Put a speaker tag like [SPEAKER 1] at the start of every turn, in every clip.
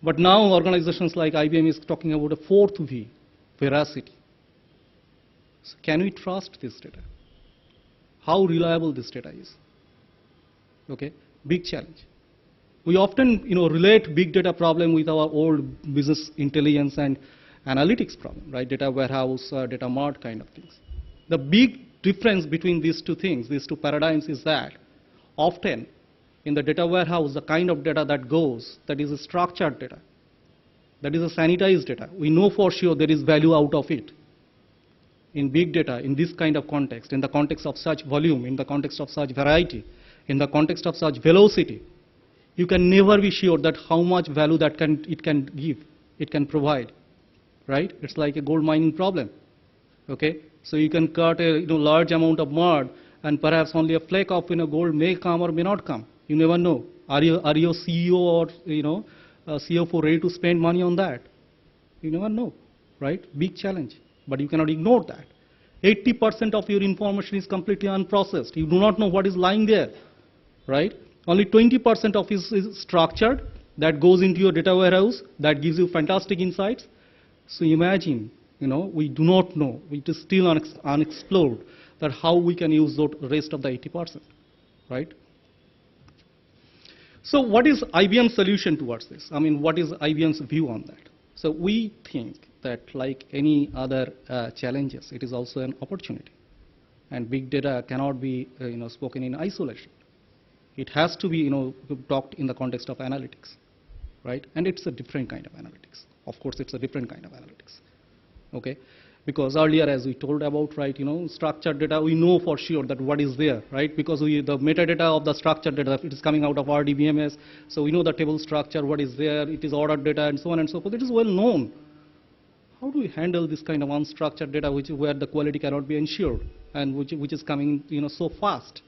[SPEAKER 1] But now organizations like IBM is talking about a fourth V, veracity. So can we trust this data? How reliable this data is? Okay, big challenge. We often, relate big data problem with our old business intelligence and analytics problem, right? Data warehouse, data mart kind of things. The big difference between these two things, these two paradigms, is that often in the data warehouse, the kind of data that goes, that is a structured data, that is a sanitized data. We know for sure there is value out of it. In big data, in this kind of context, in the context of such volume, in the context of such variety, in the context of such velocity, you can never be sure that how much value that it can give, it can provide, right? It's like a gold mining problem, okay? So you can cut a large amount of mud, and perhaps only a flake of gold may come or may not come. You never know. Are your CEO or CFO ready to spend money on that? You never know, right? Big challenge, but you cannot ignore that. 80% of your information is completely unprocessed. You do not know what is lying there, right? Only 20% of it is structured, that goes into your data warehouse, that gives you fantastic insights. So imagine, we do not know, it is still unexplored, that how we can use the rest of the 80%, right? So what is IBM's solution towards this? I mean, what is IBM's view on that? So we think that like any other challenges, it is also an opportunity. And big data cannot be spoken in isolation. It has to be talked in the context of analytics, right? And it's a different kind of analytics. Of course, it's a different kind of analytics, okay? Because earlier, as we told about, right, structured data, we know for sure that what is there, right? Because the metadata of the structured data, it is coming out of RDBMS, so we know the table structure, what is there, it is ordered data, and so on and so forth. It is well known. How do we handle this kind of unstructured data, where the quality cannot be ensured, and which is coming, so fast?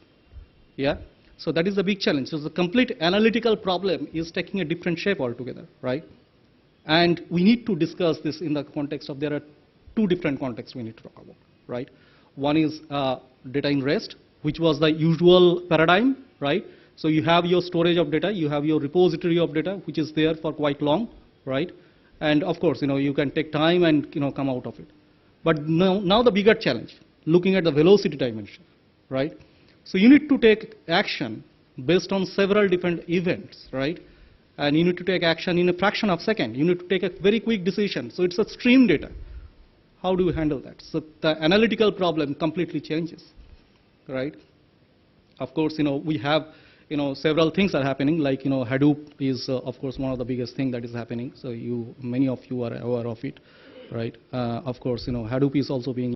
[SPEAKER 1] Yeah. So that is a big challenge. So the complete analytical problem is taking a different shape altogether, right? And we need to discuss this in the context of, there are two different contexts we need to talk about, right? One is data in rest, which was the usual paradigm, right? So you have your storage of data, you have your repository of data, which is there for quite long, right? And of course, you can take time and come out of it. But now the bigger challenge, looking at the velocity dimension, right? So you need to take action based on several different events, right? And you need to take action in a fraction of a second. You need to take a very quick decision. So it's a stream data. How do you handle that? So the analytical problem completely changes, right? Of course, we have, several things are happening, like, Hadoop is, of course, one of the biggest thing that is happening. So many of you are aware of it, right? Of course, Hadoop is also being